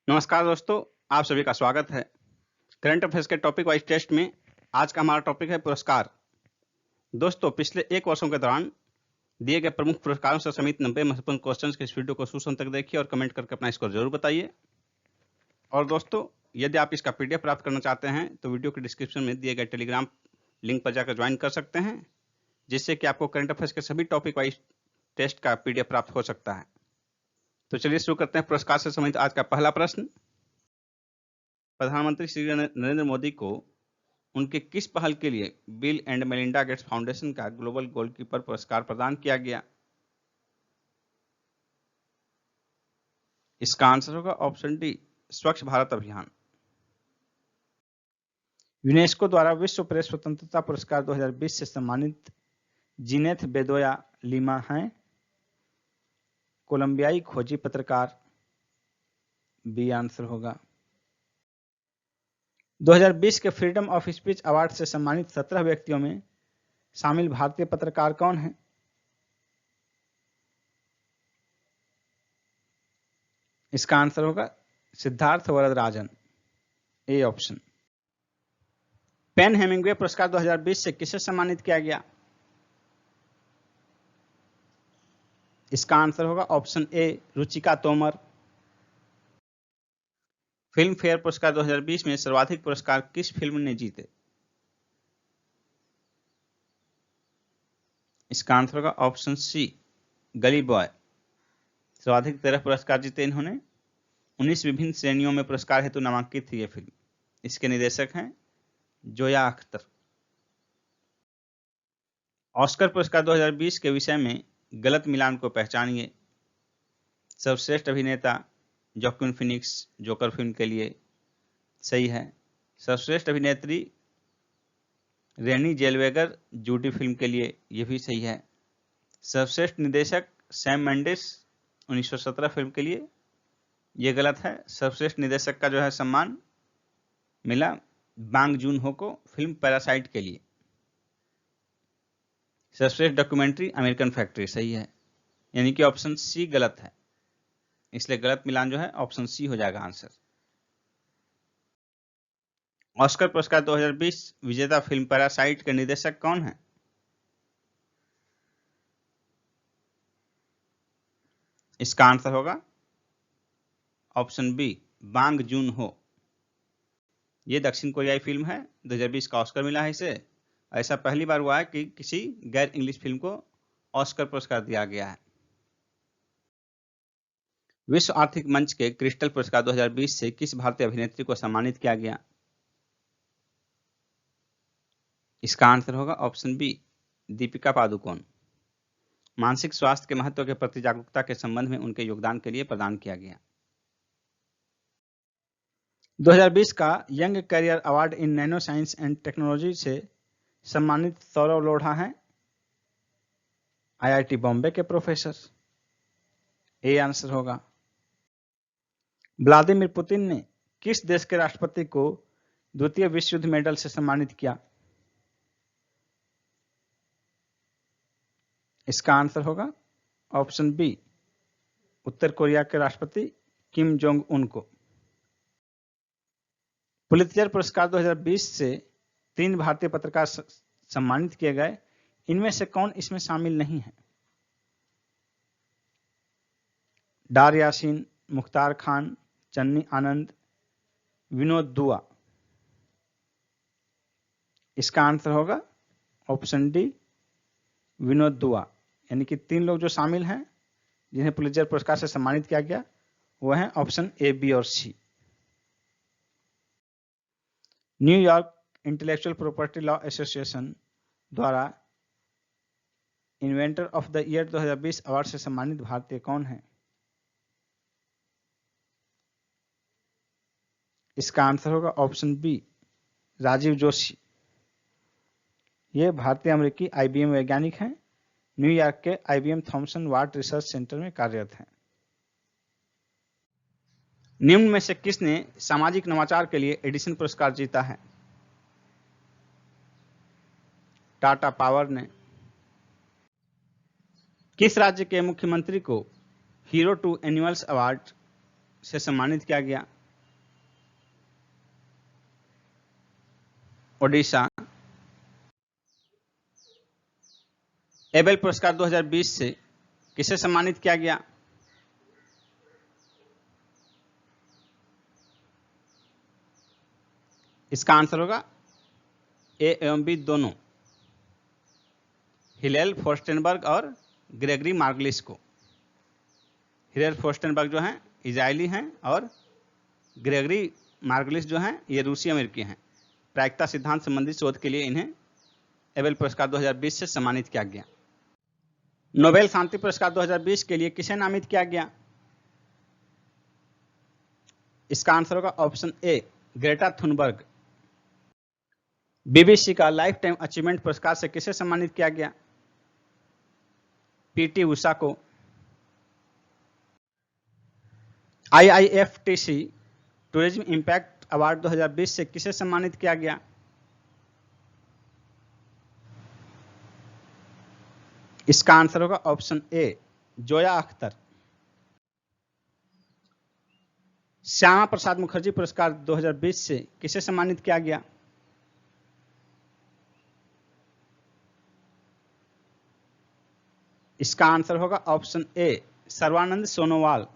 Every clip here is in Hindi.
नमस्कार दोस्तों, आप सभी का स्वागत है। करंट अफेयर्स के टॉपिक वाइज टेस्ट में आज का हमारा टॉपिक है पुरस्कार। दोस्तों, पिछले 1 वर्षों के दौरान दिए गए प्रमुख पुरस्कारों से समित 90 महत्वपूर्ण क्वेश्चंस के इस वीडियो को शुरू तक देखिए और कमेंट करके अपना स्कोर जरूर बताइए। और दोस्तों, यदि आप इसका पीडीएफ प्राप्त करना चाहते हैं तो वीडियो के डिस्क्रिप्शन में दिए गए टेलीग्राम लिंक पर जाकर ज्वाइन कर सकते हैं, जिससे कि आपको करंट अफेयर्स के सभी टॉपिक वाइज टेस्ट का पीडीएफ प्राप्त हो सकता है। तो चलिए शुरू करते हैं पुरस्कार से संबंधित आज का पहला प्रश्न। प्रधानमंत्री श्री नरेंद्र मोदी को उनके किस पहल के लिए bill and Melinda Gates foundation का ग्लोबल गोलकीपर पुरस्कार प्रदान किया गया? इसका आंसर होगा ऑप्शन डी, स्वच्छ भारत अभियान। यूनेस्को द्वारा विश्व प्रेस स्वतंत्रता पुरस्कार 2020 से सम्मानित जीनेथ बेदोया लिमा हैं कोलंबियाई खोजी पत्रकार। बी आंसर होगा। 2020 के फ्रीडम ऑफ स्पीच अवार्ड से सम्मानित 17 व्यक्तियों में शामिल भारतीय पत्रकार कौन हैं? इसका आंसर होगा Siddharth Varadarajan, A option. PEN Hemingway पुरस्कार 2020 से किसे सम्मानित किया गया? इसका आंसर होगा ऑप्शन ए, रुचिका तोमर। फिल्म फेयर पुरस्कार 2020 में सर्वाधिक पुरस्कार किस फिल्म ने जीते? इसका आंसर होगा ऑप्शन सी, गली बॉय। सर्वाधिक 13 पुरस्कार जीते इन्होंने। 19 विभिन्न श्रेणियों में पुरस्कार हेतु नामांकित थी यह फिल्म। इसके निर्देशक हैं जोया अख्तर। ऑस्कर पुरस्कार 2020 के विषय में गलत मिलान को पहचानिए। सर्वश्रेष्ठ अभिनेता जोक्विन फिनिक्स जोकर फिल्म के लिए, सही है। सर्वश्रेष्ठ अभिनेत्री रेनी जेलवेगर जूडी फिल्म के लिए, यह भी सही है। सर्वश्रेष्ठ निर्देशक सैम मेंडिस 1917 फिल्म के लिए, यह गलत है। सर्वश्रेष्ठ निर्देशक का जो है सम्मान मिला बांग जून हो को फिल्म पैरासाइट के लिए। सर्वश्रेष्ठ डॉक्यूमेंट्री अमेरिकन फैक्ट्री, सही है। यानी कि ऑप्शन सी गलत है, इसलिए गलत मिलान जो है ऑप्शन सी हो जाएगा आंसर। ऑस्कर पुरस्कार 2020 विजेता फिल्म पैरासाइट के निर्देशक कौन है? इसका आंसर होगा ऑप्शन बी, बांग जून हो। यह दक्षिण कोरियाई फिल्म है। 2020 का ऑस्कर मिला है इसे। ऐसा पहली बार हुआ है कि किसी गैर इंग्लिश फिल्म को ऑस्कर पुरस्कार दिया गया है। विश्व आर्थिक मंच के क्रिस्टल पुरस्कार 2020 से किस भारतीय अभिनेत्री को सम्मानित किया गया? इसका आंसर होगा ऑप्शन बी, दीपिका पादुकोण। मानसिक स्वास्थ्य के महत्व के प्रति जागरूकता के संबंध में उनके योगदान के लिए प्रदान किया गया। 2020 का young career award in nano science and technology से सम्मानित सौरव लोढ़ा हैं आईआईटी बॉम्बे के प्रोफेसर। ए आंसर होगा। व्लादिमीर पुतिन ने किस देश के राष्ट्रपति को द्वितीय विश्व युद्ध मेडल से सम्मानित किया? इसका आंसर होगा ऑप्शन बी, उत्तर कोरिया के राष्ट्रपति किम जोंग उन को। पुलित्जर पुरस्कार 2020 से 3 भारतीय पत्रकार सम्मानित किए गए। इनमें से कौन इसमें शामिल नहीं है? डार यासीन, मुख्तार खान, चन्नी आनंद, विनोद दुआ। इसका आंसर होगा ऑप्शन डी, विनोद दुआ। यानी कि 3 लोग जो शामिल हैं जिन्हें पुलित्जर पुरस्कार से सम्मानित किया गया वो हैं ऑप्शन ए, बी और C. New York intellectual property law association द्वारा inventor of the year 2020 award से सम्मानित भारतीय कौन है? इसका आंसर होगा ऑप्शन बी, राजीव जोशी। ये भारतीय अमेरिकी आईबीएम वैज्ञानिक हैं। न्यूयॉर्क के आईबीएम थॉमसन वाट रिसर्च सेंटर में कार्यरत हैं। निम्न में से किसने सामाजिक नवाचार के लिए एडिसन पुरस्कार जीता है? टाटा पावर ने। किस राज्य के मुख्यमंत्री को हीरो टू एनिमल्स अवार्ड से सम्मानित किया गया? ओडिशा। एबेल पुरस्कार 2020 से किसे सम्मानित किया गया? इसका आंसर होगा ए एवं बी दोनों, हिलेल फोस्टेनबर्ग और ग्रेगरी मार्गलिस को। हिलेल फोस्टेनबर्ग जो हैं इजरायली हैं और ग्रेगरी मार्गलिस जो हैं ये रूसी अमेरिकी हैं। प्रायिकता सिद्धांत संबंधी शोध के लिए इन्हें एबेल पुरस्कार 2020 से सम्मानित किया गया। नोबेल शांति पुरस्कार 2020 के लिए किसे नामित किया गया? इसका आंसर होगा ऑप्शन ए ग्रेटा थुनबर्ग। बीबीसी का लाइफ टाइम अचीवमेंट पुरस्कार से किसे सम्मानित किया गया? पीटी उषा को। आईआईएफटीसी टूरिज्म इंपैक्ट अवार्ड 2020 से किसे सम्मानित किया गया? इसका आंसर होगा ऑप्शन ए जोया अख्तर। श्यामा प्रसाद मुखर्जी पुरस्कार 2020 से किसे सम्मानित किया गया? इसका आंसर होगा ऑप्शन ए सर्वानंद सोनोवाल।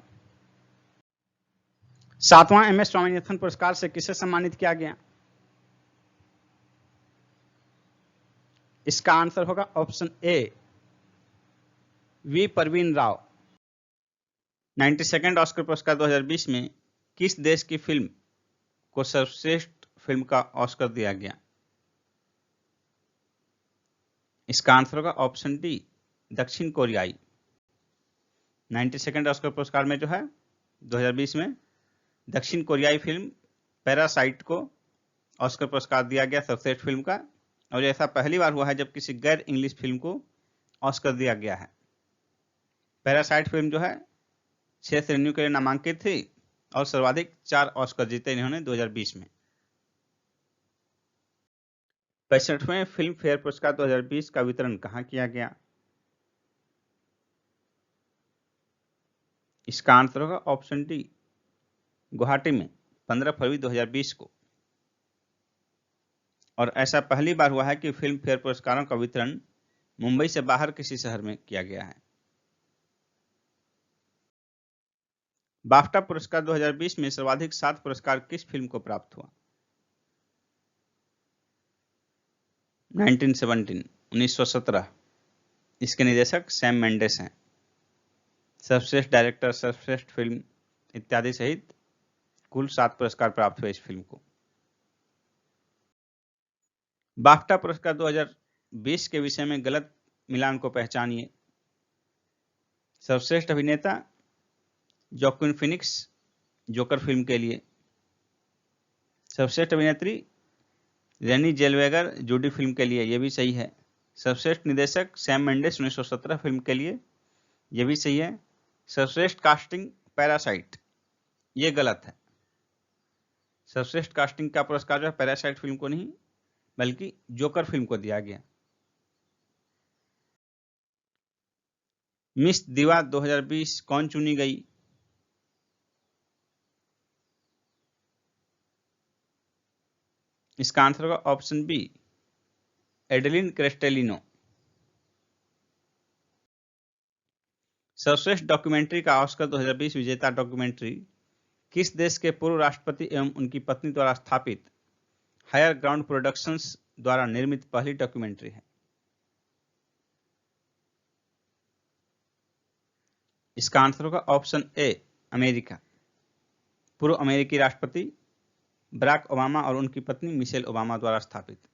7वां एमएस स्वामीनाथन पुरस्कार से किसे सम्मानित किया गया? इसका आंसर होगा option A V Praveen Rao. 92nd Oscar पुरस्कार 2020 में किस देश की फिल्म को सर्वश्रेष्ठ फिल्म का ऑस्कर दिया गया? इसका आंसर होगा ऑप्शन डी दक्षिण कोरियाई। 92nd ऑस्कर पुरस्कार में जो है 2020 में दक्षिण कोरियाई फिल्म पैरासाइट को ऑस्कर पुरस्कार दिया गया सर्वश्रेष्ठ फिल्म का, और ऐसा पहली बार हुआ है जब किसी गैर इंग्लिश फिल्म को ऑस्कर दिया गया है। पैरासाइट फिल्म जो है 6 श्रेणियों के लिए नामांकित थी और सर्वाधिक 4 ऑस्कर जीते इन्होंने 2020 में। 65वें फिल्म फेयर पुरस्कार 2020 का वितरण कहाँ किया गया? इसका आंसर होगा ऑप्शन डी गुवाहाटी में 15 फरवरी 2020 को। और ऐसा पहली बार हुआ है कि फिल्म फेयर पुरस्कारों का वितरण मुंबई से बाहर किसी शहर में किया गया है। बाफ्टा पुरस्कार 2020 में सर्वाधिक 7 पुरस्कार किस फिल्म को प्राप्त हुआ? 1917। इसके निर्देशक सैम मेंडेस हैं। सर्वश्रेष्ठ डायरेक्टर, सर्वश्रेष्ठ फिल्म इत्यादि सहित कुल 7 पुरस्कार प्राप्त हुए इस फिल्म को। बाफ्टा पुरस्कार 2020 के विषय में गलत मिलान को पहचानिए। सर्वश्रेष्ठ अभिनेता जोक्विन फिनिक्स जोकर फिल्म के लिए। सर्वश्रेष्ठ अभिनेत्री रेनी जेलवेगर जूडी फिल्म के लिए, यह भी सही है। सर्वश्रेष्ठ निर्देशक सैम मेंडेस 1917 फिल्म के लिए, यह भी सही है। सर्वश्रेष्ठ कास्टिंग पैरासाइट, यह गलत है। सर्वश्रेष्ठ कास्टिंग का पुरस्कार जो है पैरासाइट फिल्म को नहीं बल्कि जोकर फिल्म को दिया गया। मिस दिवा 2020 कौन चुनी गई? इसका आंसर होगा ऑप्शन बी एडेलिन क्रेस्टेलिनो। सर्वश्रेष्ठ डॉक्यूमेंट्री का ऑस्कर 2020 विजेता डॉक्यूमेंट्री किस देश के पूर्व राष्ट्रपति एवं उनकी पत्नी द्वारा स्थापित हायर ग्राउंड प्रोडक्शंस द्वारा निर्मित पहली डॉक्यूमेंट्री है? इसका आंसर होगा ऑप्शन ए अमेरिका। पूर्व अमेरिकी राष्ट्रपति बराक ओबामा और उनकी पत्नी मिशेल ओबामा द्वारा स्थापित।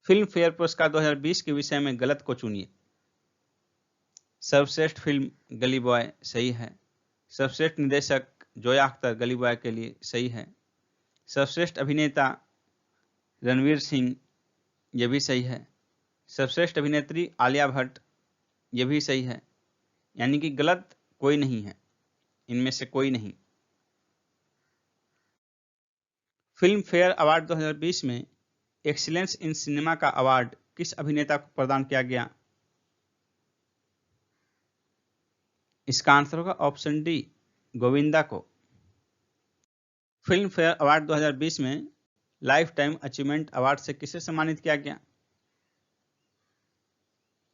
फिल्म फेयर पुरस्कार 2020 के विषय में गलत को चुनिए। सर्वश्रेष्ठ फिल्म गली बॉय सही है। सर्वश्रेष्ठ निर्देशक जोया अख्तर गली बॉय के लिए सही है। सर्वश्रेष्ठ अभिनेता रणवीर सिंह, यह भी सही है। सर्वश्रेष्ठ अभिनेत्री आलिया भट्ट, यह भी सही है। यानी कि गलत कोई नहीं है, इनमें से कोई नहीं। फिल्म फेयर अवार्ड 2020 में एक्सीलेंस इन सिनेमा का अवार्ड किस अभिनेता को प्रदान किया गया? इसका आंसर होगा ऑप्शन डी गोविंदा को। फिल्म फेयर अवार्ड 2020 में लाइफ टाइम अचीवमेंट अवार्ड से किसे सम्मानित किया गया?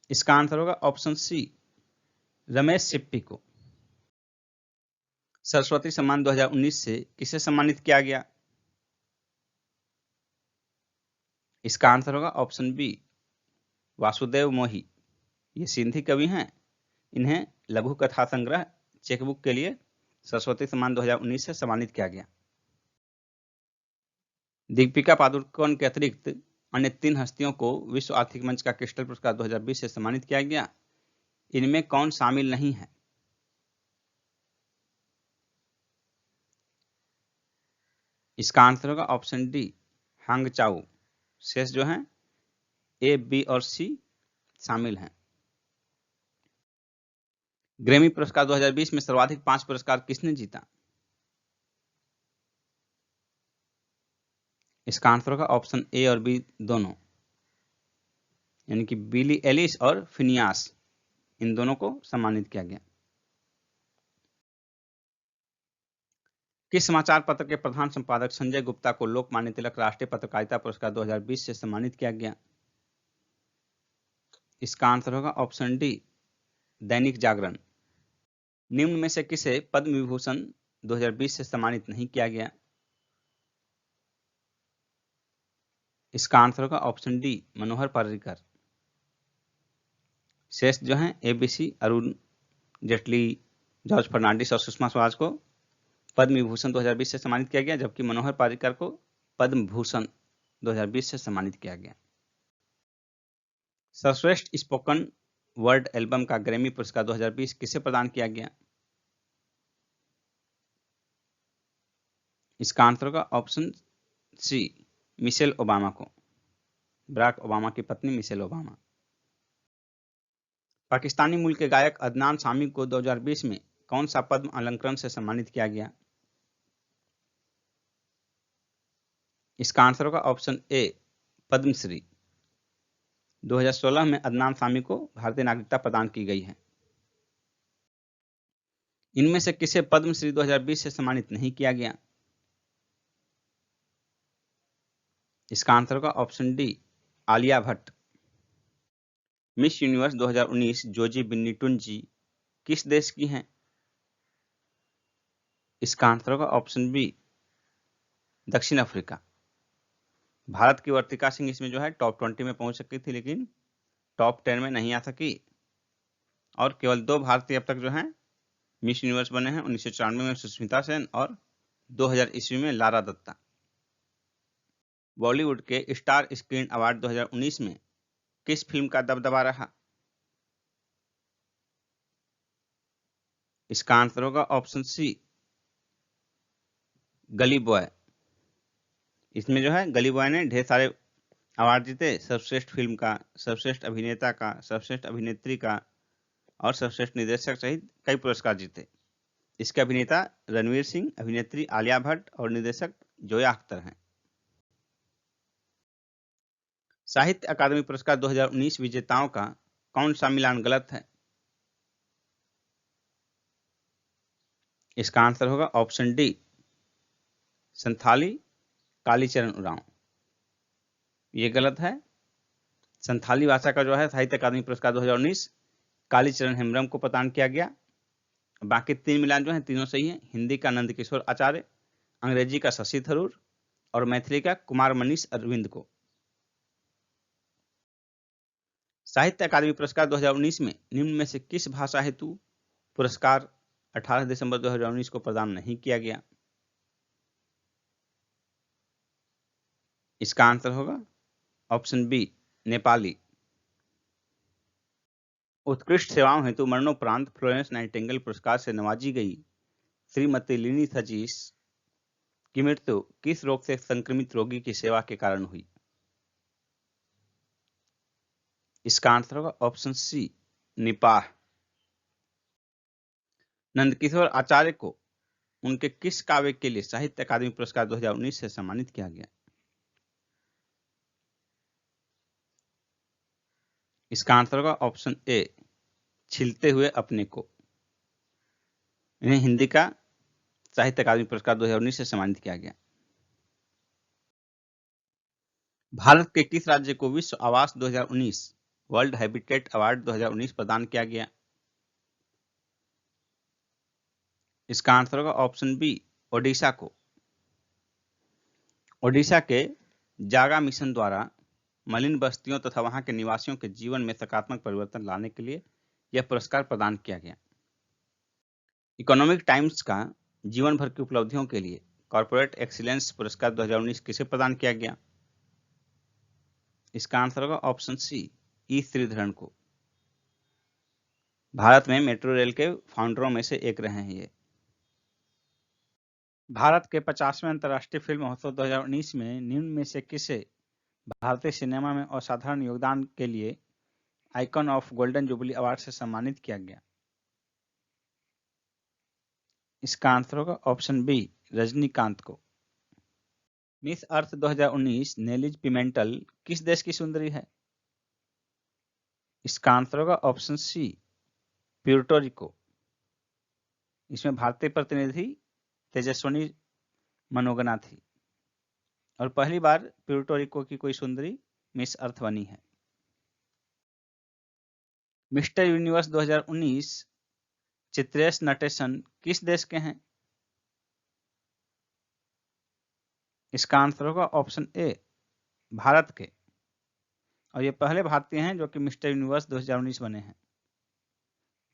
इसका आंसर होगा ऑप्शन सी, रमेश सिप्पी को। सरस्वती सम्मान 2019 से किसे सम्मानित किया गया? इसका आंसर होगा ऑप्शन बी, वासुदेव मोही। ये सिंधी कवि हैं। इन्हें लघु कथा संग्रह चेकबुक के लिए सरस्वती सम्मान 2019 से सम्मानित किया गया। दीपिका पादुकोण के अतिरिक्त अन्य 3 हस्तियों को विश्व आर्थिक मंच का क्रिस्टल पुरस्कार 2020 से सम्मानित किया गया। इनमें कौन शामिल नहीं है? इसका आंसर होगा ऑप्शन डी, हांग चाओ। शेष जो हैं ए, बी और सी शामिल हैं। ग्रैमी पुरस्कार 2020 में सर्वाधिक 5 पुरस्कार किसने जीता? इसका आंसर होगा ऑप्शन ए और बी दोनों, यानी कि बिली एलिस और फिनियास, इन दोनों को सम्मानित किया गया। किस समाचार पत्र के प्रधान संपादक संजय गुप्ता को लोकमान्य तिलक राष्ट्रीय पत्रकारिता पुरस्कार 2020 से सम्मानित किया गया? इसका आंसर होगा ऑप्शन डी, दैनिक जागरण। निम्न में से किसे पद्म विभूषण 2020 से सम्मानित नहीं किया गया? इसका आंसर होगा ऑप्शन डी, मनोहर पर्रिकर। शेष जो हैं एबीसी, अरुण जेटली, जॉर्ज फर्नांडिस और सुषमा स्वराज को पद्म विभूषण 2020 से सम्मानित किया गया, जबकि मनोहर पर्रिकर को पद्म भूषण 2020 से सम्मानित किया गया। सर्वश्रेष्ठ स्पोकन वर्ड एल्बम का ग्रैमी पुरस्कार 2020 किसे प्रदान किया गया? इसका आंसर होगा ऑप्शन सी, मिशेल ओबामा को, बराक ओबामा की पत्नी मिशेल ओबामा। पाकिस्तानी मूल के गायक अदनान सामी को 2020 में कौन सा पद्म अलंकरण से सम्मानित किया गया? इसका आंसर होगा ऑप्शन ए, पद्मश्री। 2016 में अदनान सामी को भारतीय नागरिकता प्रदान की गई है। इनमें से किसे पद्मश्री 2020 से सम्मानित नहीं किया गया? इसका आंसर होगा option D, Alia Bhatt. Miss universe 2019 Joji बिन्नीटुन जी किस देश की हैं? इसका आंसर होगा ऑप्शन बी, दक्षिण अफ्रीका। भारत की वर्तिका सिंह इसमें जो है टॉप 20 में पहुंच सकती थी, लेकिन टॉप 10 में नहीं आ सकी। और केवल 2 भारतीय अब तक जो हैं मिस यूनिवर्स बने हैं, 1994 में सुष्मिता सेन और 2000 ईस्वी में लारा दत्ता। बॉलीवुड के स्टार स्क्रीन अवार्ड 2019 में किस फिल्म का दबदबा रहा? इसका आंसर होगा ऑप्शन सी, गली बॉय। इसमें जो है गली बॉय ने ढेर सारे अवार्ड जीते, सर्वश्रेष्ठ फिल्म का, सर्वश्रेष्ठ अभिनेता का, सर्वश्रेष्ठ अभिनेत्री का और सर्वश्रेष्ठ निर्देशक सहित कई पुरस्कार जीते। इसके अभिनेता रणवीर सिंह, अभिनेत्री आलिया भट्ट और निर्देशक जोया अख्तर हैं। साहित्य अकादमी पुरस्कार 2019 विजेताओं का कौन सा मिलान गलत है? इसका आंसर होगा ऑप्शन डी, संथाली कालीचरण उरांव। ये गलत है। संथाली भाषा का जो है साहित्य अकादमी पुरस्कार 2019 कालीचरण हेम्ब्रम को प्रदान किया गया। बाकी 3 मिलान जो हैं तीनों सही हैं। हिंदी का नंदकिशोर आचार्य, अंग्रेजी का शशि थरूर और मैथिली का कुमार मनीष अरविंद को। साहित्य अकादमी पुरस्कार 2019 में निम्न में से किस भाषा हेतु पुरस्कार 18 दिसंबर 2019 को प्रदान नहीं किया गया? इसका आंसर होगा ऑप्शन बी, नेपाली। उत्कृष्ट सेवाओं हेतु मरणोपरांत फ्लोरेंस नाइटिंगेल पुरस्कार से नवाजी गई श्रीमती लिनी थचीस की मृत्यु किस रोग से संक्रमित रोगी की सेवा के कारण हुई? इसका आंसर होगा ऑप्शन सी, निपाह। नंदकिशोर आचार्य को उनके किस काव्य के लिए साहित्य अकादमी पुरस्कार 2019 से सम्मानित किया गया? इसका आंसर होगा ऑप्शन ए, छिलते हुए अपने को। इन्हें हिंदी का साहित्य अकादमी पुरस्कार 2019 से सम्मानित किया गया। भारत के किस राज्य को विश्व आवास 2019 वर्ल्ड हैबिटेट अवार्ड 2019 प्रदान किया गया? इसका आंसर होगा ऑप्शन बी, ओडिशा को। ओडिशा के जागा मिशन द्वारा मलिन बस्तियों तथा वहां के निवासियों के जीवन में सकारात्मक परिवर्तन लाने के लिए यह पुरस्कार प्रदान किया गया। इकोनॉमिक टाइम्स का जीवन भर की उपलब्धियों के लिए कॉर्पोरेट एक्सीलेंस पुरस्कार 2019 किसे प्रदान किया गया? इसका आंसर होगा ऑप्शन सी, ई श्रीधरन को। भारत में मेट्रो रेल के फाउंडरों में से एक रहे हैं ये। भारत के 50वें अंतर्राष्ट्रीय फिल्म महोत्सव 2019 में निम्न में से किसे भारतीय सिनेमा में असाधारण योगदान के लिए icon of golden jubilee award से सम्मानित किया गया? इसका आंसर होगा ऑप्शन बी, रजनीकांत को। मिस अर्थ 2019 नेलिज पिमेंटल किस देश की सुंदरी है? इसका आंसर होगा ऑप्शन सी, प्यूर्टो रिको। इसमें भारतीय प्रतिनिधि तेजस्विनी मनोगना थी और पहली बार प्यूर्टो रिको की कोई सुंदरी मिस अर्थ बनी है। मिस्टर यूनिवर्स 2019 चित्रेश नटेशन किस देश के हैं? इसका आंसर होगा ऑप्शन ए, भारत के। और ये पहले भारतीय हैं जो कि मिस्टर यूनिवर्स 2019 बने हैं।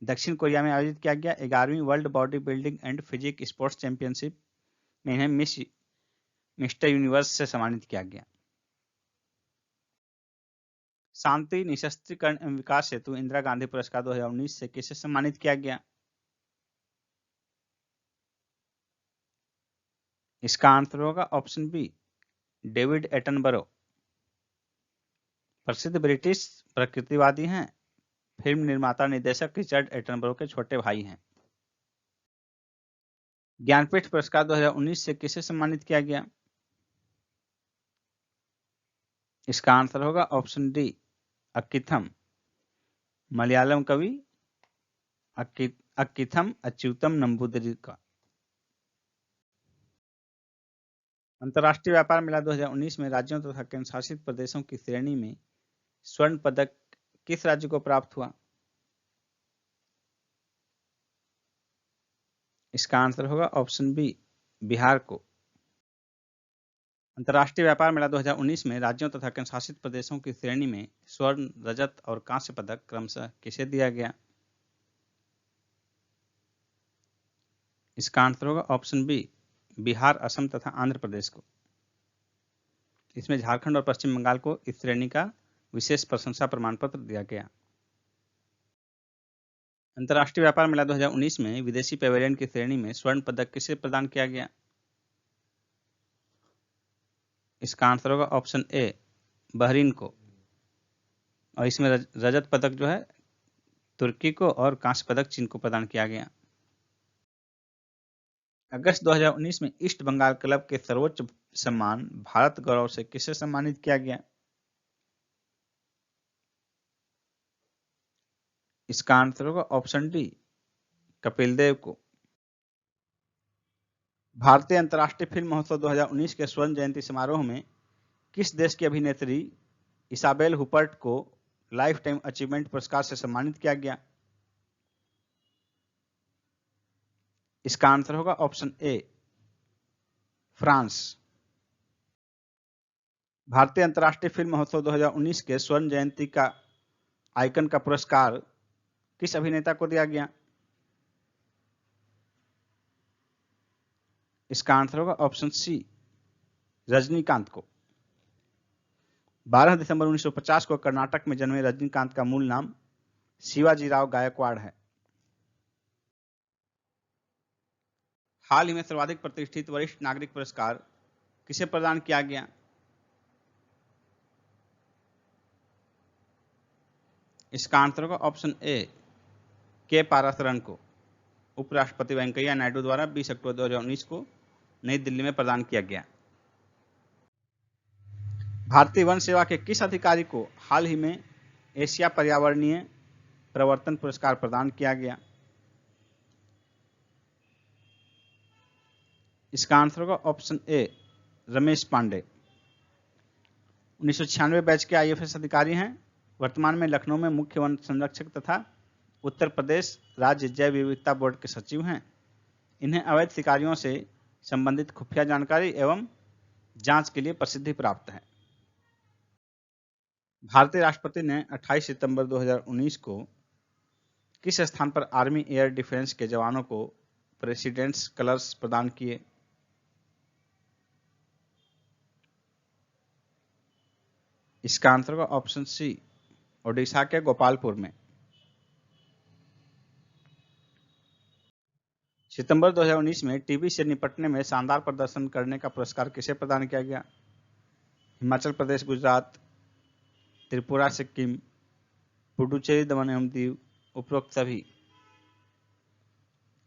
दक्षिण कोरिया में आयोजित किया गया 11वीं world body building and physique sports championship में इन्हें मिस्टर यूनिवर्स से सम्मानित किया गया। शांति निशस्त्रीकरण एवं विकास हेतु इंदिरा गांधी पुरस्कार 2019 से किसे सम्मानित किया गया? इसका आंसर होगा ऑप्शन बी, डेविड एटनबरो। प्रसिद्ध ब्रिटिश प्रकृतिवादी हैं, फिल्म निर्माता निर्देशक रिचर्ड एटनबरो के छोटे भाई हैं। ज्ञानपीठ पुरस्कार 2019 से किसे सम्मानित किया गया? इसका आंसर होगा ऑप्शन डी, अक्किथम। मलयालम कवि अक्किथम अच्युतम नंबूदरी का। अंतर्राष्ट्रीय व्यापार मेला 2019 में राज्यों तथा केंद्र शासित प्रदेशों की श्रेणी में स्वर्ण पदक किस राज्य को प्राप्त हुआ? इसका आंसर होगा ऑप्शन बी, बिहार को। अंतर्राष्ट्रीय व्यापार मेला 2019 में राज्यों तथा केंद्र शासित प्रदेशों की श्रेणी में स्वर्ण, रजत और कांस्य पदक क्रमशः किसे दिया गया? इसका आंसर होगा ऑप्शन बी, बिहार, असम तथा आंध्र प्रदेश को। इसमें झारखंड और पश्चिम बंगाल को इस श्रेणी का विशेष प्रशंसा प्रमाण पत्र दिया गया। अंतर्राष्ट्रीय व्यापार मेला 2019 में विदेशी पेवेलियन की श्रेणी में स्वर्ण पदक किसे प्रदान किया गया? इसका आंसर होगा ऑप्शन ए, बहरीन को। और इसमें रजत पदक जो है तुर्की को और कांस्य पदक चीन को प्रदान किया गया। अगस्त 2019 में ईस्ट बंगाल क्लब के सर्वोच्च सम्मान भारत गौरव से किसे सम्मानित किया गया? इसका आंसर होगा ऑप्शन डी, कपिल देव को। भारतीय अंतर्राष्ट्रीय फिल्म महोत्सव 2019 के स्वर्ण जयंती समारोह में किस देश की अभिनेत्री इसाबेल हुपर्ट को लाइफ टाइम अचीवमेंट पुरस्कार से सम्मानित किया गया? इसका आंसर होगा ऑप्शन ए, फ्रांस। भारतीय अंतर्राष्ट्रीय फिल्म महोत्सव 2019 के स्वर्ण जयंती का आइकन का पुरस्कार किस अभिनेता को दिया गया? इसका आंसर होगा ऑप्शन सी, रजनीकांत को। 12 दिसंबर 1950 को कर्नाटक में जन्मे रजनीकांत का मूल नाम शिवाजीराव गायकवाड़ है। हाल ही में सर्वाधिक प्रतिष्ठित वरिष्ठ नागरिक पुरस्कार किसे प्रदान किया गया? इसका आंसर होगा ऑप्शन ए, के पारासरन को। उपराष्ट्रपति वेंकैया नायडू द्वारा 20 अक्टूबर 2019 को नई दिल्ली में प्रदान किया गया। भारतीय वन सेवा के किस अधिकारी को हाल ही में एशिया पर्यावरणीय प्रवर्तन पुरस्कार प्रदान किया गया? इसका आंसर होगा option A Ramesh Pande. 1996 batch के आईएफएस अधिकारी हैं। वर्तमान में लखनऊ में मुख्य वन संरक्षक तथा उत्तर प्रदेश राज्य जैव विविधता बोर्ड के सचिव हैं। इन्हें अवैध शिकारियों से संबंधित खुफिया जानकारी एवं जांच के लिए प्रसिद्धि प्राप्त है। भारतीय राष्ट्रपति ने 28 सितंबर 2019 को किस स्थान पर आर्मी एयर डिफेंस के जवानों को प्रेसिडेंट्स कलर्स प्रदान किए? इसका आंसर होगा ऑप्शन सी ओडिशा के गोपालपुर में। सितंबर 2019 में टीबी से निपटने में शानदार प्रदर्शन करने का पुरस्कार किसे प्रदान किया गया? हिमाचल प्रदेश, गुजरात, त्रिपुरा, सिक्किम, पुडुचेरी, दमन एवं दीव, उपरोक्त सभी।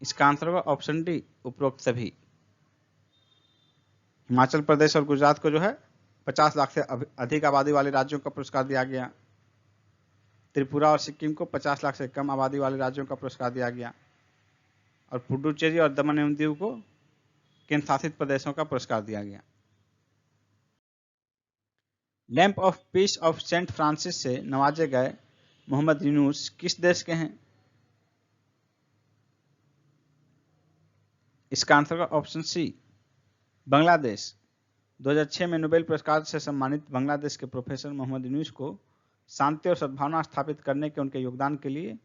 इसका आंसर होगा ऑप्शन डी उपरोक्त सभी। हिमाचल प्रदेश और गुजरात को जो है 50 लाख से अधिक आबादी वाले राज्यों का पुरस्कार दिया गया। त्रिपुरा और सिक्किम को 50 लाख से कम आबादी वाले राज्यों का पुरस्कार दिया गया और पुडुचेरी और दमन एवं दीव को केंद्र शासित प्रदेशों का पुरस्कार दिया गया। Lamp of peace of Saint Francis से नवाजे गए मोहम्मद यूनुस किस देश के हैं? इसका आंसर होगा ऑप्शन सी बांग्लादेश। 2006 में नोबेल पुरस्कार से सम्मानित बांग्लादेश के प्रोफेसर मोहम्मद यूनुस को शांति और सद्भावना स्थापित करने के उनके योगदान के लिए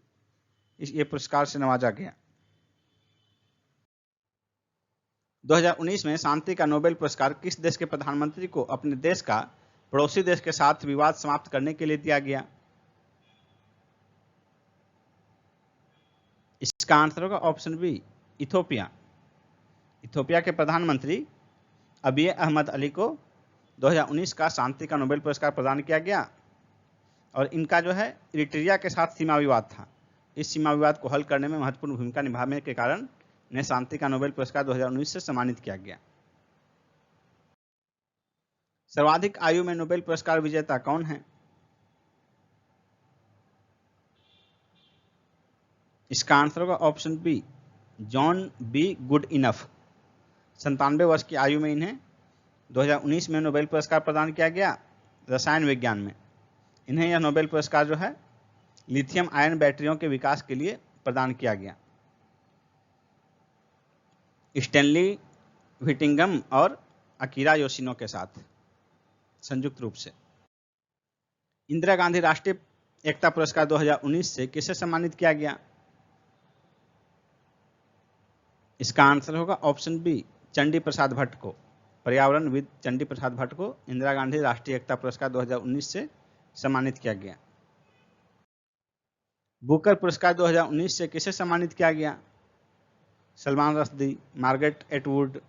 ये पुरस्कार से नवाजा गया। 2019 में शांति का नोबेल पुरस्कार किस देश के प्रधानमंत्री को अपने देश का पड़ोसी देश के साथ विवाद समाप्त करने के लिए दिया गया? इसका आंसर होगा ऑप्शन बी इथोपिया। इथोपिया के प्रधानमंत्री अबिय अहमद अली को 2019 का शांति का नोबेल पुरस्कार प्रदान किया गया और इनका जो है इरिट्रिया के साथ सीमा विवाद था। इस सीमा विवाद को हल करने में महत्वपूर्ण भूमिका निभाने के कारण इन्हें शांति का नोबेल पुरस्कार 2019 से सम्मानित किया गया। सर्वाधिक आयु में नोबेल पुरस्कार विजेता कौन है? इसका आंसर होगा option B John B Goodenough. 97 वर्ष की आयु में इन्हें 2019 में नोबेल पुरस्कार प्रदान किया गया रसायन विज्ञान में। इन्हें यह नोबेल पुरस्कार जो है लिथियम आयन बैटरियों के विकास के लिए प्रदान किया गया। स्टैनली व्हिटिंगम और अकीरा योशिनो के साथ संयुक्त रूप से। इंदिरा गांधी राष्ट्रीय एकता पुरस्कार 2019 से किसे सम्मानित किया गया? इसका आंसर होगा ऑप्शन बी चंडी प्रसाद भट्ट को। पर्यावरणविद चंडी प्रसाद भट्ट को इंदिरा गांधी राष्ट्रीय एकता पुरस्कार 2019 से सम्मानित किया गया। बुकर पुरस्कार 2019 से किसे सम्मानित किया गया? Salman Rushdie, Margaret Atwood,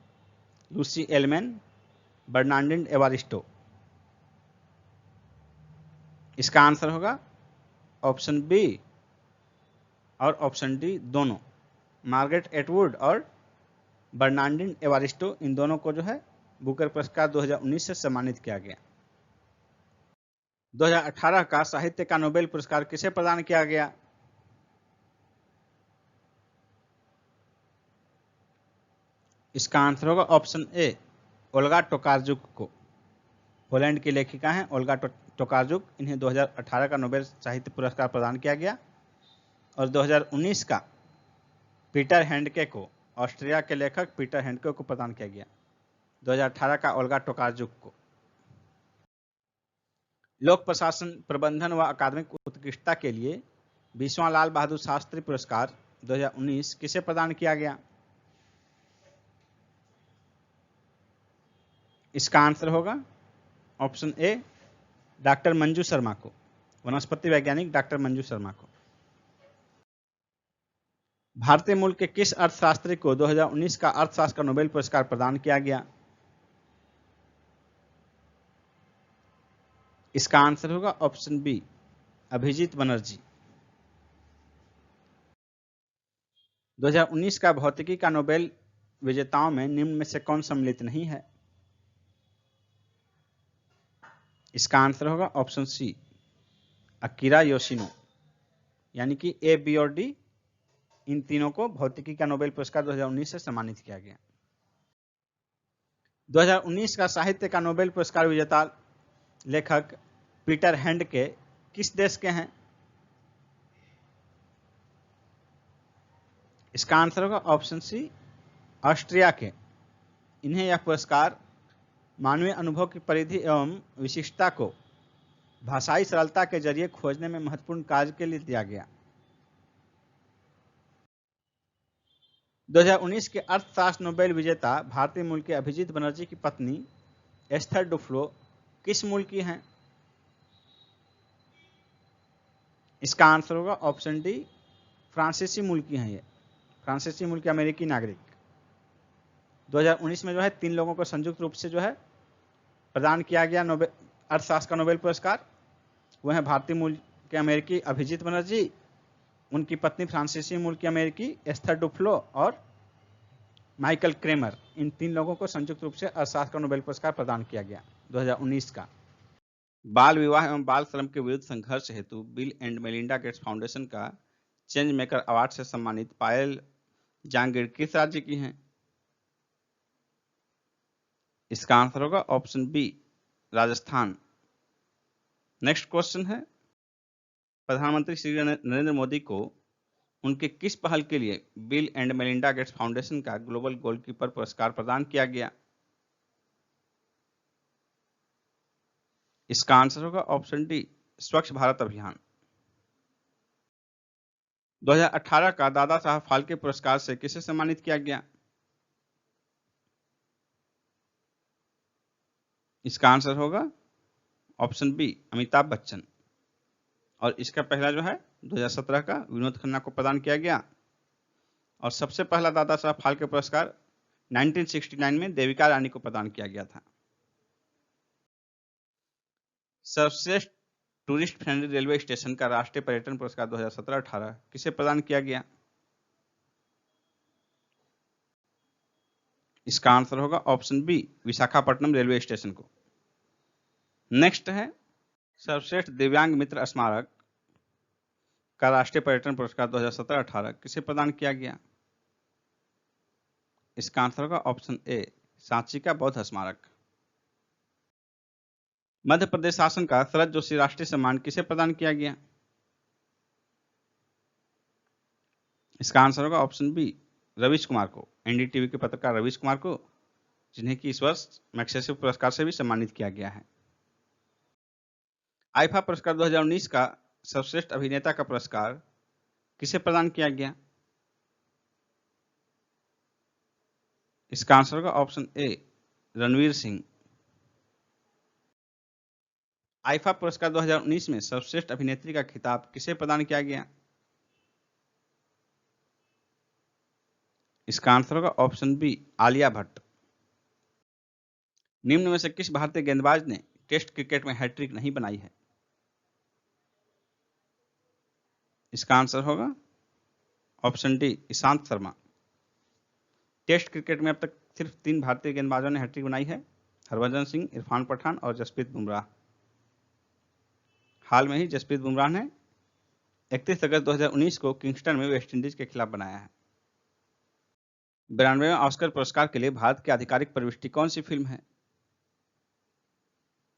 Lucy Ellmann, Bernardine Evaristo. इसका आंसर होगा ऑप्शन बी और ऑप्शन डी दोनों। मार्गरेट एटवुड और बर्नार्डिन एवारिस्टो, इन दोनों को जो है बुकर पुरस्कार 2019 से सम्मानित किया गया। 2018 का साहित्य का नोबेल पुरस्कार किसे प्रदान किया गया? इसका आंसर होगा ऑप्शन ए ओल्गा टोकार्जुक को। पोलैंड की लेखिका हैं ओल्गा टोकार्जुक। इन्हें 2018 का नोबेल साहित्य पुरस्कार प्रदान किया गया और 2019 का पीटर हैंडके को, ऑस्ट्रिया के लेखक पीटर हैंडके को प्रदान किया गया। 2018 का ओल्गा टोकार्जुक को। लोक प्रशासन प्रबंधन व अकादमिक उत्कृष्टता के लिए 20वां लाल बहादुर शास्त्री पुरस्कार 2019 किसे प्रदान किया गया? इसका आंसर होगा ऑप्शन ए डॉक्टर मंजू शर्मा को, वनस्पति वैज्ञानिक डॉक्टर मंजू शर्मा को। भारतीय मूल के किस अर्थशास्त्री को 2019 का अर्थशास्त्र का नोबेल पुरस्कार प्रदान किया गया? इसका आंसर होगा ऑप्शन बी अभिजीत बनर्जी। 2019 का भौतिकी का नोबेल विजेताओं में निम्न में से कौन सम्मिलित नहीं है? इसका आंसर होगा ऑप्शन सी अकीरा योशिनो। यानी कि ए, बी और डी, इन तीनों को भौतिकी का नोबेल पुरस्कार 2019 से सम्मानित किया गया। 2019 का साहित्य का नोबेल पुरस्कार विजेता लेखक पीटर हैंडके किस देश के हैं? इसका आंसर होगा ऑप्शन सी, ऑस्ट्रिया के। इन्हें यह पुरस्कार मानवीय अनुभव की परिधि एवं विशिष्टता को भाषाई सरलता के जरिए खोजने में महत्वपूर्ण कार्य के लिए दिया गया। 2019 के अर्थशास्त्र नोबेल विजेता भारतीय मूल के अभिजीत बनर्जी की पत्नी एस्थर डुफ्लो किस मूल की हैं? इसका आंसर होगा ऑप्शन डी, फ्रांसीसी मूल की हैं। ये फ्रांसीसी मूल के अमेरिकी नागरिक। 2019 में जो है 3 लोगों को संयुक्त रूप से जो है प्रदान किया गया नोबेल अर्थशास्त्र का नोबेल पुरस्कार। वह है भारतीय मूल के अमेरिकी अभिजीत बनर्जी, उनकी पत्नी फ्रांसीसी मूल की अमेरिकी एस्थर डुफ्लो और माइकल क्रेमर। इन 3 लोगों को संयुक्त रूप से अर्थशास्त्र का नोबेल पुरस्कार प्रदान किया गया 2019 का। बाल विवाह एवं बाल श्रम के विरुद्ध संघर्ष हेतु bill and Melinda Gates foundation का चेंज मेकर अवार्ड से सम्मानित पायल जांगिड़ किस राज्य की हैं? इसका आंसर होगा option B, Rajasthan. Next question है, प्रधानमंत्री श्री नरेंद्र मोदी को उनके किस पहल के लिए bill and Melinda Gates foundation का ग्लोबल गोलकीपर पुरस्कार प्रदान किया गया? इसका आंसर होगा ऑप्शन डी, स्वच्छ भारत अभियान। 2018 का दादा साहब फाल्के पुरस्कार से किसे सम्मानित किया गया? इसका आंसर होगा ऑप्शन बी, अमिताभ बच्चन। और इसका पहला जो है 2017 का विनोद खन्ना को प्रदान किया गया। और सबसे पहला दादा साहब फाल्के पुरस्कार 1969 में देविका रानी को प्रदान किया गया था। सर्वश्रेष्ठ टूरिस्ट फ्रेंडली रेलवे स्टेशन का राष्ट्रीय पर्यटन पुरस्कार 2017-18 किसे प्रदान किया गया? इसका आंसर होगा option B, Visakhapatnam railway station को। नेक्स्ट है, सर्वश्रेष्ठ दिव्यांग मित्र स्मारक का राष्ट्रीय पर्यटन पुरस्कार 2017-18 किसे प्रदान किया गया? इसका आंसर होगा ऑप्शन ए, सांची का बौद्ध स्मारक। मध्य प्रदेश शासन का शरद जोशी राष्ट्रीय सम्मान किसे प्रदान किया गया? इसका आंसर होगा ऑप्शन बी, रवीश कुमार को। एनडीटीवी के पत्रकार रवीश कुमार को, जिन्हें कि इस वर्ष मैग्सेसे पुरस्कार से भी सम्मानित किया गया है। आईफा पुरस्कार 2019 का सर्वश्रेष्ठ अभिनेता का पुरस्कार किसे प्रदान किया गया? इसका आंसर होगा ऑप्शन ए, रणवीर सिंह। आईफा पुरस्कार 2019 में सर्वश्रेष्ठ अभिनेत्री का खिताब किसे प्रदान किया गया? इसका आंसर होगा ऑप्शन बी, आलिया भट्ट। निम्न में से किस भारतीय गेंदबाज ने टेस्ट क्रिकेट में हैट्रिक नहीं बनाई है? इसका आंसर होगा option D, Ishant Sharma. Test cricket में अब तक सिर्फ 3 भारतीय गेंदबाजों ने हैट्रिक बनाई है, हरभजन सिंह, इरफान पठान और जसप्रीत बुमराह। हाल में ही जसप्रीत बुमराह ने 31 अगस्त 2019 को किंगस्टन में वेस्टइंडीज के खिलाफ बनाया है। 92वें ऑस्कर पुरस्कार के लिए भारत की आधिकारिक प्रविष्टि कौन सी फिल्म है?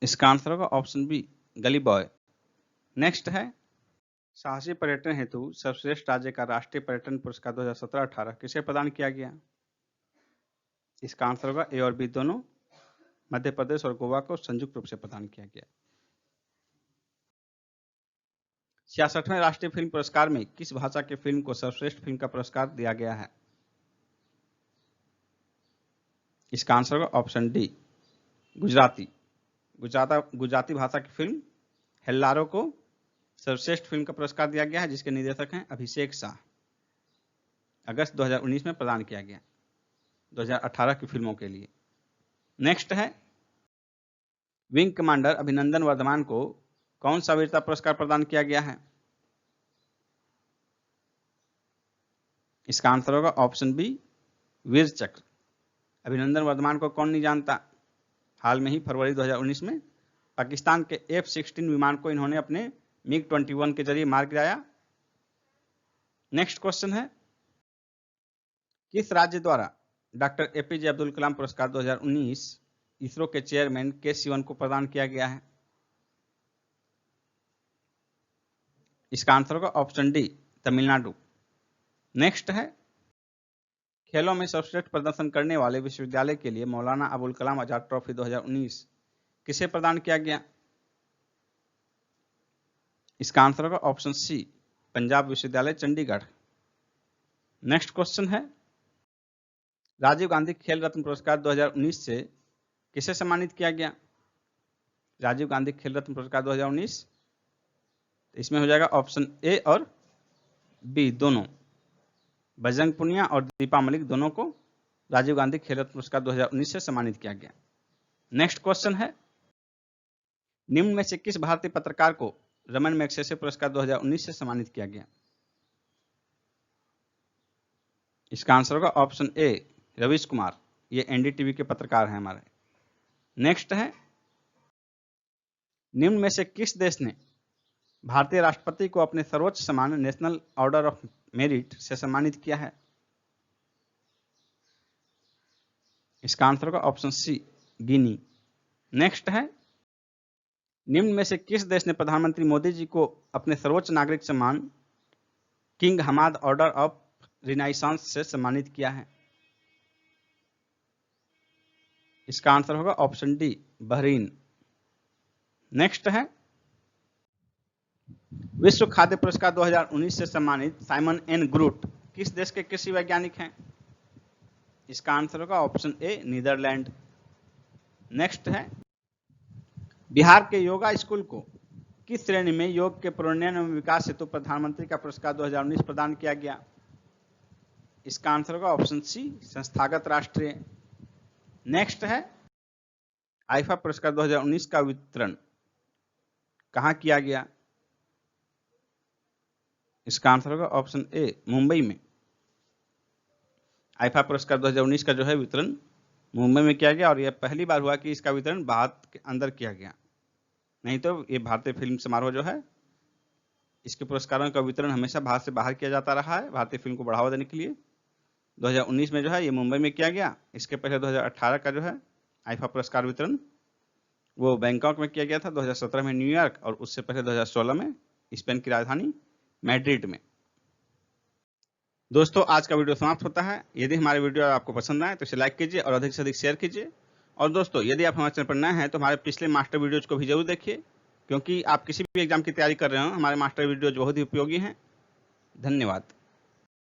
इसका आंसर होगा ऑप्शन बी, गली बॉय। नेक्स्ट है, साहसी पर्यटन हेतु सर्वश्रेष्ठ राज्य का राष्ट्रीय पर्यटन पुरस्कार 2017-18 किसे प्रदान किया गया? इसका आंसर होगा ए और बी दोनों, मध्य प्रदेश और गोवा को संयुक्त रूप से प्रदान किया गया। 66वें राष्ट्रीय फिल्म पुरस्कार में किस भाषा की फिल्म को सर्वश्रेष्ठ फिल्म का पुरस्कार दिया गया है? इसका आंसर होगा ऑप्शन डी, गुजराती। गुजराती भाषा की फिल्म हेल्लारो को सर्वश्रेष्ठ फिल्म का पुरस्कार दिया गया है, जिसके निर्देशक हैं अभिषेक शाह। अगस्त 2019 में प्रदान किया गया 2018 की फिल्मों के लिए। नेक्स्ट है, विंग कमांडर अभिनंदन वर्धमान को कौन सा वीरता पुरस्कार प्रदान किया गया है? इसका आंसर होगा ऑप्शन बी, वीर चक्र। अभिनंदन वर्धमान को कौन नहीं जानता। हाल में ही फरवरी 2019 में पाकिस्तान के F-16 विमान को इन्होंने अपने MiG-21 के जरिए मार गिराया। नेक्स्ट क्वेश्चन है, किस राज्य द्वारा डॉक्टर एपीजे अब्दुल कलाम पुरस्कार 2019 इसरो के चेयरमैन के सिवन को प्रदान किया गया है? इसका आंसर होगा ऑप्शन डी, तमिलनाडु। नेक्स्ट है, खेलों में सर्वश्रेष्ठ प्रदर्शन करने वाले विश्वविद्यालय के लिए मौलाना अबुल कलाम आजाद ट्रॉफी 2019 किसे प्रदान किया गया? इसका आंसर होगा ऑप्शन सी, पंजाब विश्वविद्यालय चंडीगढ़। नेक्स्ट क्वेश्चन है, राजीव गांधी खेल रत्न पुरस्कार 2019 से किसे सम्मानित किया गया? राजीव गांधी खेल रत्न पुरस्कार 2019, इसमें हो जाएगा ऑप्शन ए और बी दोनों। बजरंग पुनिया और दीपा मलिक दोनों को राजीव गांधी खेल रत्न पुरस्कार 2019 से सम्मानित किया गया। नेक्स्ट क्वेश्चन है, निम्न में से किस भारतीय पत्रकार को रमन मैग्सेसे पुरस्कार 2019 से सम्मानित किया गया? इसका आंसर होगा ऑप्शन ए, रवीश कुमार। ये एनडीटीवी के पत्रकार हैं हमारे। नेक्स्ट है, निम्न में से किस देश ने भारतीय राष्ट्रपति को अपने सर्वोच्च सम्मान नेशनल ऑर्डर ऑफ मेरिट से सम्मानित किया है? इसका आंसर होगा ऑप्शन सी, गिनी। नेक्स्ट है, निम्न में से किस देश ने प्रधानमंत्री मोदी जी को अपने सर्वोच्च नागरिक सम्मान किंग हमाद ऑर्डर ऑफ रिनाइसांस से सम्मानित किया है? इसका आंसर होगा ऑप्शन डी, बहरीन। नेक्स्ट है, विश्व खाद्य पुरस्कार 2019 से सम्मानित साइमन एन ग्रूट किस देश के कृषि वैज्ञानिक हैं? इसका आंसर होगा ऑप्शन ए, नीदरलैंड। नेक्स्ट है, बिहार के योगा स्कूल को किस श्रेणी में योग के प्रोन्नयन एवं विकास हेतु प्रधानमंत्री का पुरस्कार 2019 प्रदान किया गया? इसका आंसर होगा ऑप्शन सी, संस्थागत राष्ट्रीय। नेक्स्ट है, आईफा पुरस्कार 2019 का वितरण कहां किया गया? इसका आंसर होगा ऑप्शन ए, मुंबई में। आईफा पुरस्कार 2019 का जो है वितरण मुंबई में किया गया और यह पहली बार हुआ कि इसका वितरण भारत के अंदर किया गया। नहीं तो ये भारतीय फिल्म समारोह जो है, इसके पुरस्कारों का वितरण हमेशा भारत से बाहर किया जाता रहा है भारतीय फिल्म को बढ़ावा देने के लिए। 2019 में जो है ये मुंबई में किया गया। इसके पहले 2018 का जो है आईफा पुरस्कार वितरण वो बैंकॉक में किया गया था, 2017 में न्यूयॉर्क और उससे पहले 2016 में स्पेन की राजधानी मैड्रिड में। दोस्तों, आज का वीडियो समाप्त होता है। यदि हमारे वीडियो आपको पसंद आए तो इसे लाइक कीजिए और अधिक से अधिक शेयर कीजिए। और दोस्तों, यदि आप हमारे चैनल पर नए हैं तो हमारे पिछले मास्टर वीडियोज को भी जरूर देखिए, क्योंकि आप किसी भी एग्जाम की तैयारी कर रहे हो, हमारे मास्टर वीडियोज बहुत ही उपयोगी हैं। धन्यवाद।